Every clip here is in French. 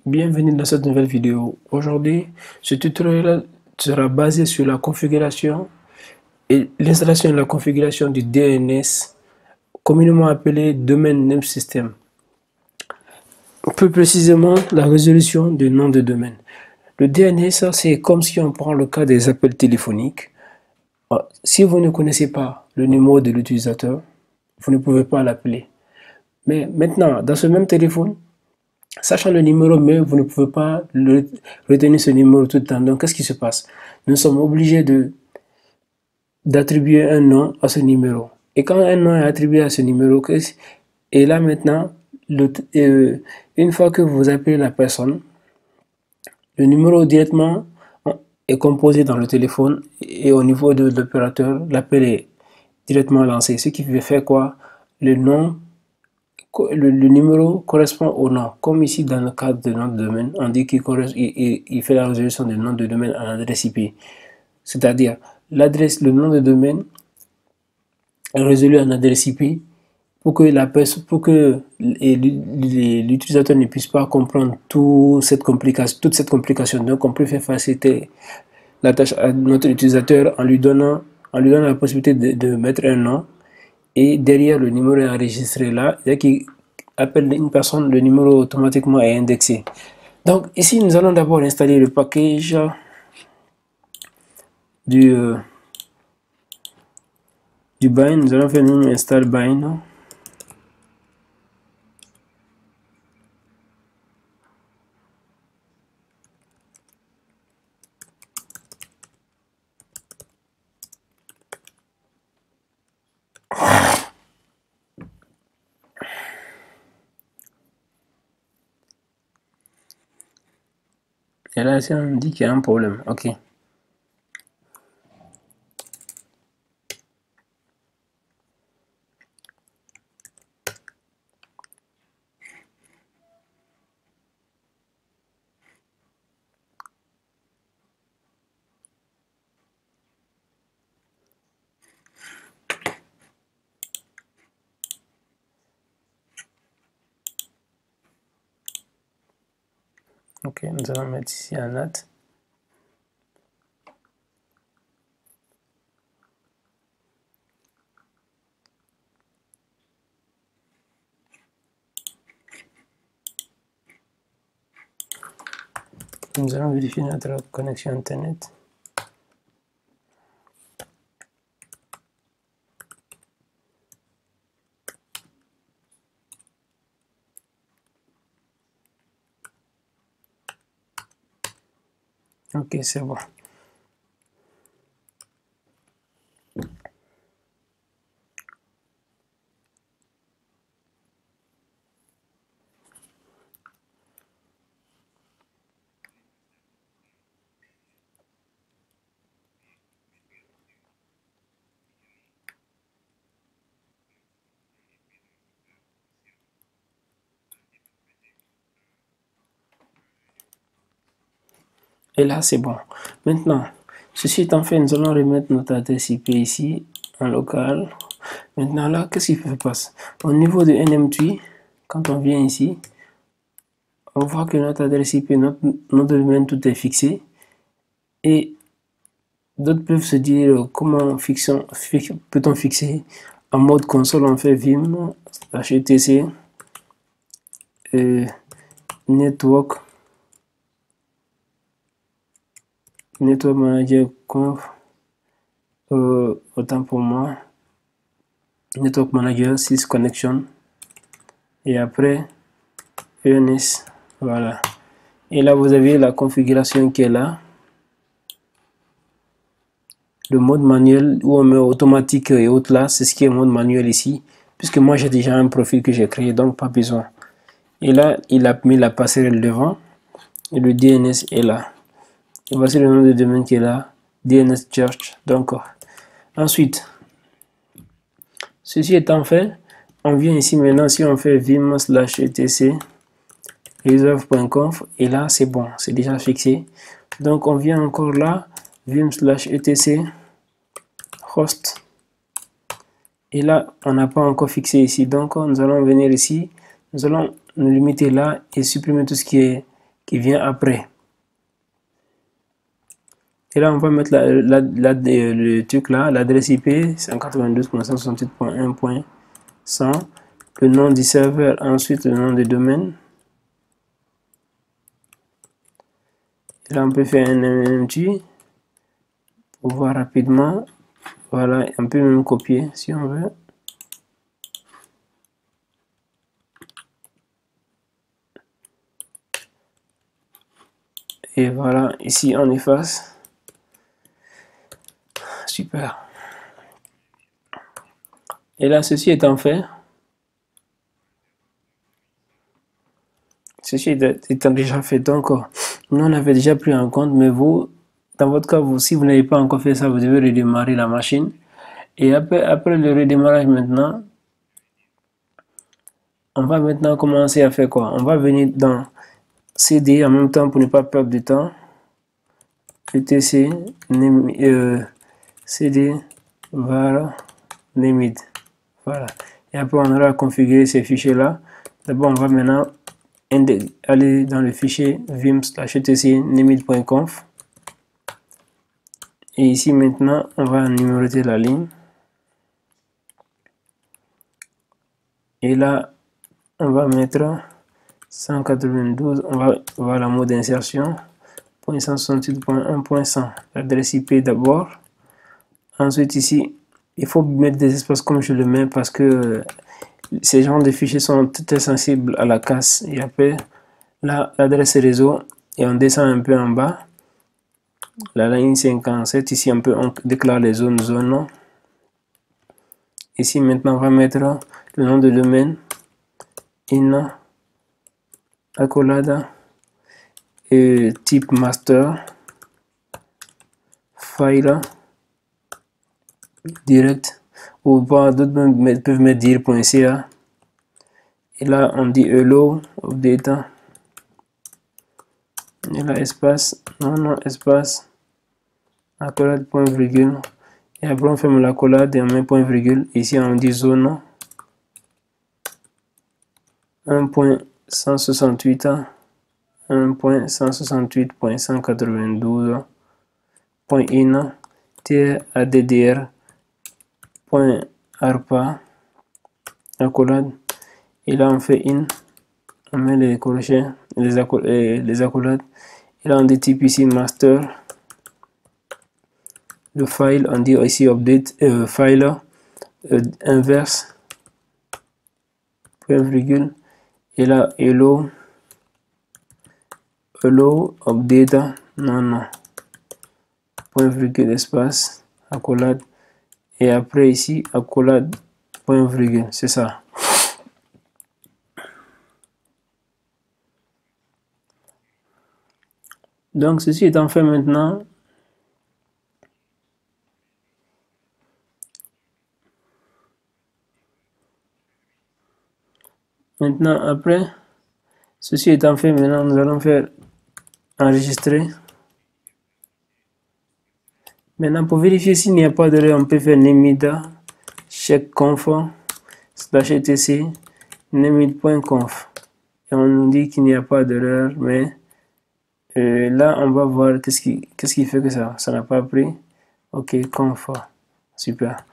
Bienvenue dans cette nouvelle vidéo. Aujourd'hui, ce tutoriel sera basé sur la configuration et l'installation et la configuration du DNS, communément appelé Domain Name System. Plus précisément, la résolution du nom de domaine. Le DNS, c'est comme si on prend le cas des appels téléphoniques. Si vous ne connaissez pas le numéro de l'utilisateur, vous ne pouvez pas l'appeler. Mais maintenant, dans ce même téléphone, sachant le numéro, mais vous ne pouvez pas retenir ce numéro tout le temps. Donc, qu'est-ce qui se passe? Nous sommes obligés d'attribuer un nom à ce numéro. Et quand un nom est attribué à ce numéro, et là maintenant, une fois que vous appelez la personne, le numéro directement est composé dans le téléphone et au niveau de l'opérateur, l'appel est directement lancé. Ce qui fait faire quoi? Le numéro correspond au nom. Comme ici dans le cadre de nom de domaine, on dit qu'il fait la résolution du nom de domaine à l'adresse IP. C'est-à-dire, le nom de domaine est résolu en adresse IP pour que l'utilisateur ne puisse pas comprendre toute cette complication. Donc, on peut faire faciliter la tâche à notre utilisateur en lui donnant la possibilité de mettre un nom. Et derrière, le numéro est enregistré là. Dès qu'il appelle une personne, le numéro automatiquement est indexé. Donc ici, nous allons d'abord installer le package du bind. Nous allons faire une install bind. Et là, ici, on me dit qu'il y a un problème. OK. OK, nous allons mettre ici un NAT. Nous allons vérifier notre connexion Internet. OK, c'est bon. Et là, c'est bon. Maintenant, ceci étant fait, nous allons remettre notre adresse IP ici, en local. Maintenant, là, qu'est-ce qui se passe? Au niveau de NMTree, quand on vient ici, on voit que notre adresse IP, notre domaine, tout est fixé. Et d'autres peuvent se dire comment peut-on fixer en mode console. On fait vim etc network manager conf autant pour moi, network manager 6 connection et après ENS. Voilà, et là vous avez la configuration qui est là, le mode manuel où on met automatique et autres. Là c'est ce qui est mode manuel ici, puisque moi j'ai déjà un profil que j'ai créé, donc pas besoin. Et là il a mis la passerelle devant et le DNS est là. Et voici le nom de domaine qui est là, DNS Church. Donc ensuite, ceci étant fait, on vient ici maintenant, si on fait vim/etc reserve.conf, et là c'est bon, c'est déjà fixé. Donc on vient encore là, vim/etc host, et là on n'a pas encore fixé ici. Donc nous allons venir ici, nous allons nous limiter là et supprimer tout ce qui est qui vient après. Et là, on va mettre le truc là, l'adresse IP 192.168.1.100, le nom du serveur, ensuite le nom du domaine. Et là, on peut faire un MMT pour voir rapidement. Voilà, on peut même copier si on veut. Et voilà, ici on efface. Super. Et là, ceci étant fait, ceci étant déjà fait, donc nous on avait déjà pris en compte, mais vous, dans votre cas, si vous n'avez pas encore fait ça, vous devez redémarrer la machine. Et après le redémarrage maintenant, on va maintenant commencer à faire quoi? On va venir dans CD en même temps pour ne pas perdre de temps. etc cd var limit. Voilà. Et après on aura configuré ces fichiers là. D'abord on va maintenant aller dans le fichier vim/etc limit.conf. Et ici maintenant on va numéroter la ligne. Et là on va mettre 192, on va voir la mode d'insertion. 168.1.100, l'adresse IP d'abord. Ensuite ici, il faut mettre des espaces comme je le mets parce que ces genres de fichiers sont très sensibles à la casse. Et après, là, l'adresse réseau, et on descend un peu en bas. La ligne 57, ici on déclare les zones. Ici maintenant, on va mettre le nom de domaine, in, accolade, et type master, file, direct, ou pas, d'autres peuvent mettre dir.ca. Et là on dit hello data. Et là espace, non, espace, accolade, point virgule. Et après on ferme l'accolade et on met point virgule. Ici on dit zone 1.168, 1.168.192.in, addr.arpa, accolade. Et là on fait in, on met les crochets, les accolades. Et là on dit type ici master. Le file on dit ici update file inverse point virgule. Et là hello update non point virgule espace accolade. Et après ici accolade point virgule, c'est ça. Donc ceci étant fait maintenant, après ceci étant fait, maintenant nous allons faire enregistrer. Maintenant pour vérifier s'il n'y a pas d'erreur, on peut faire nemida checkconf /etc nemid.conf et on nous dit qu'il n'y a pas d'erreur, mais là on va voir qu'est-ce qui fait que ça n'a pas pris. Ok, conf, super.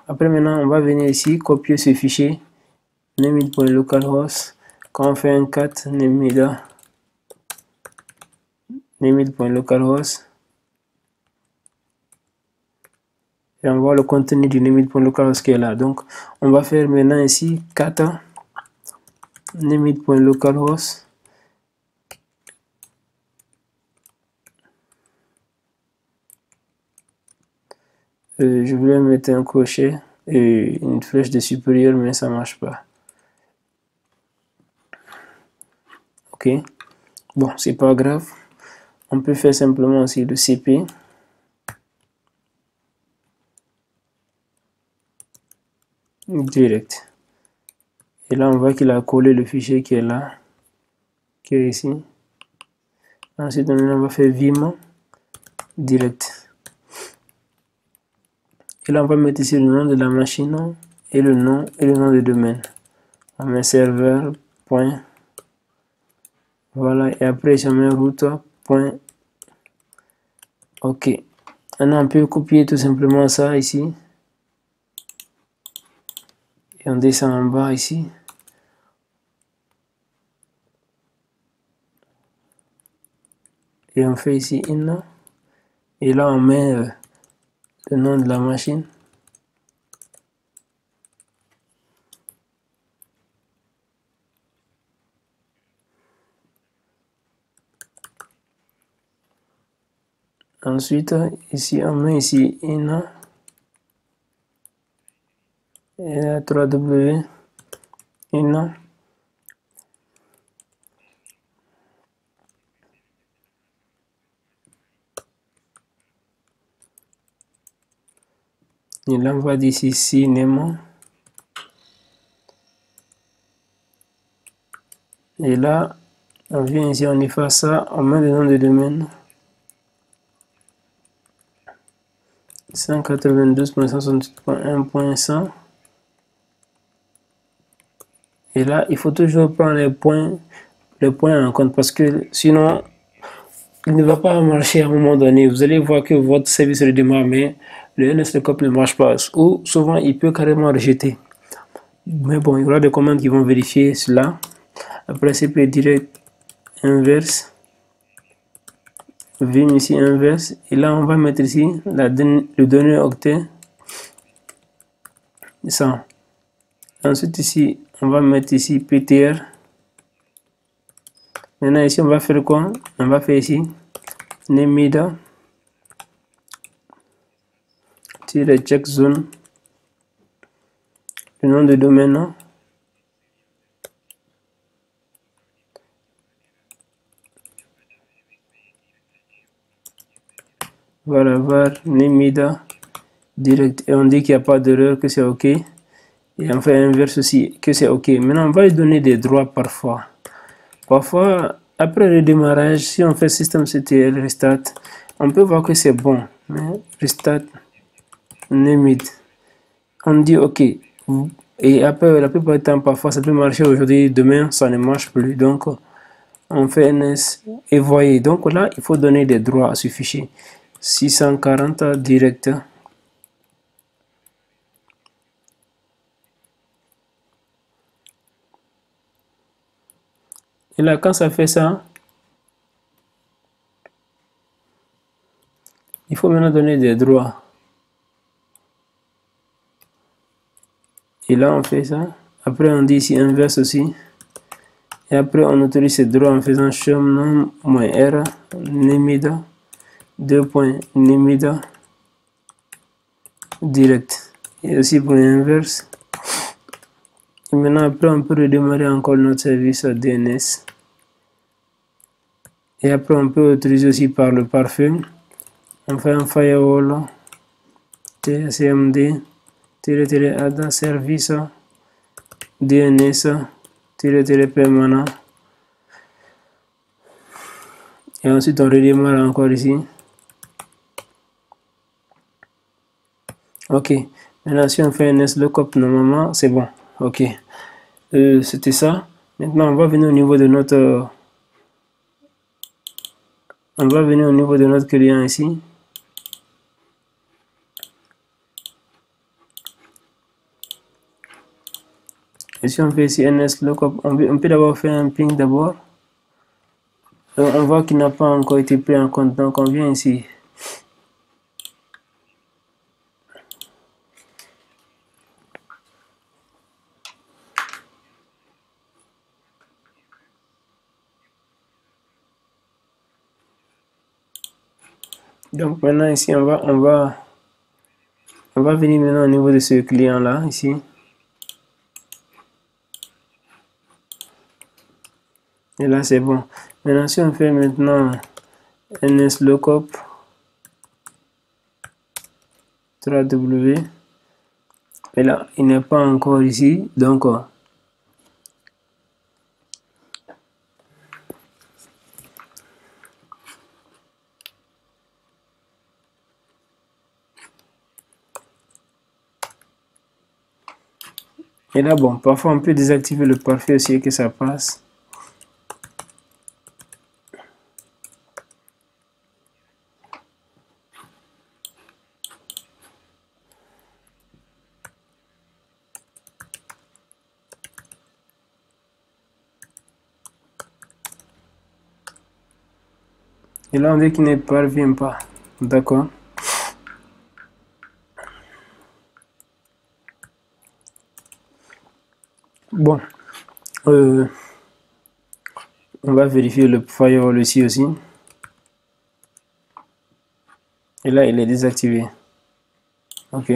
Après maintenant on va venir ici copier ce fichier nemid.localhost. Quand on fait un cat nemid.localhost et on voit le contenu du nemid.localhost qui est là. Donc on va faire maintenant ici cat nemid.localhost je voulais mettre un crochet et une flèche de supérieur, mais ça marche pas. Ok, bon, c'est pas grave, on peut faire simplement aussi le cp direct. Et là on voit qu'il a collé le fichier qui est là, qui est ici. Ensuite on va faire vim direct. Et là on va mettre ici le nom de la machine et le nom de domaine. On met serveur point Voilà, et après je mets route point. Ok. Maintenant on peut copier tout simplement ça ici. Et on descend en bas ici. Et on fait ici in. Et là on met le nom de la machine. Ensuite, ici, on met ici in et 3W in. Et là, on va d'ici cinéma. Et là, on vient ici, on efface ça, on met le nom de domaine. 192.168.1.100. Et là, il faut toujours prendre les points en compte parce que sinon, il ne va pas marcher à un moment donné. Vous allez voir que votre service redémarre, mais le NSLookup ne marche pas. Ou souvent, il peut carrément rejeter. Mais bon, il y aura des commandes qui vont vérifier cela. Après, c'est direct inverse. Vim ici inverse. Et là, on va mettre ici le données octet. Ça. Ensuite, ici, on va mettre ici PTR. Maintenant, ici, on va faire quoi? On va faire ici Nemida. Check zone. Le nom de domaine. Voilà, var Nemida direct. Et on dit qu'il n'y a pas d'erreur, que c'est OK. Et on fait inverse aussi, que c'est OK. Maintenant, on va lui donner des droits parfois. Parfois, après le démarrage, si on fait systemctl restart, on peut voir que c'est bon. Mais restart Nemid. On dit OK. Et après, la plupart du temps, parfois, ça peut marcher aujourd'hui, demain, ça ne marche plus. Donc, on fait ns et voyez. Donc là, il faut donner des droits à ce fichier. 640 direct. Et là, quand ça fait ça, il faut maintenant donner des droits. Et là, on fait ça. Après, on dit ici inverse aussi. Et après, on autorise ces droits en faisant chum-nom-r nemida 2.nemida direct. Et aussi pour l'inverse. Et maintenant, après, on peut redémarrer encore notre service DNS. Et après, on peut autoriser aussi par le pare-feu. On fait un firewall tsmd add service DNS permanent. Et ensuite, on redémarre encore ici. Ok. Maintenant, si on fait un NSLookup, normalement, c'est bon. Ok. C'était ça. Maintenant, on va venir au niveau de notre... client ici. Et si on fait ici NSLookup, on peut d'abord faire un ping d'abord. On voit qu'il n'a pas encore été pris en compte. Donc, on vient ici. Donc maintenant ici on va venir maintenant au niveau de ce client là ici. Et là c'est bon. Maintenant si on fait maintenant NSLookup 3W, et là il n'est pas encore ici, donc et là bon, parfois on peut désactiver le pare-feu aussi que ça passe. Et là, on dit qu'il ne parvient pas. D'accord. Bon. On va vérifier le firewall ici aussi. Et là, il est désactivé. OK.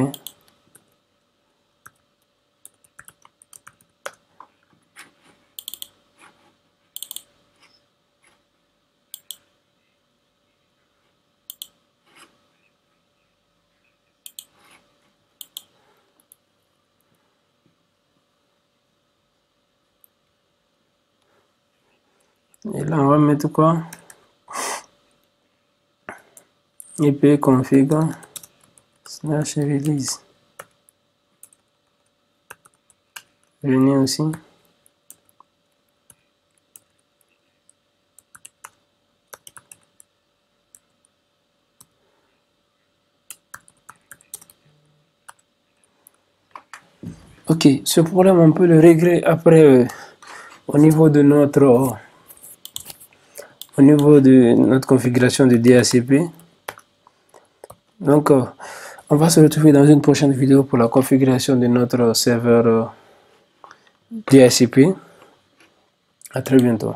Et là, on va mettre quoi? IP config / release. Venez aussi. Ok, ce problème on peut le régler après au niveau de notre configuration de DHCP. Donc on va se retrouver dans une prochaine vidéo pour la configuration de notre serveur DHCP. À très bientôt.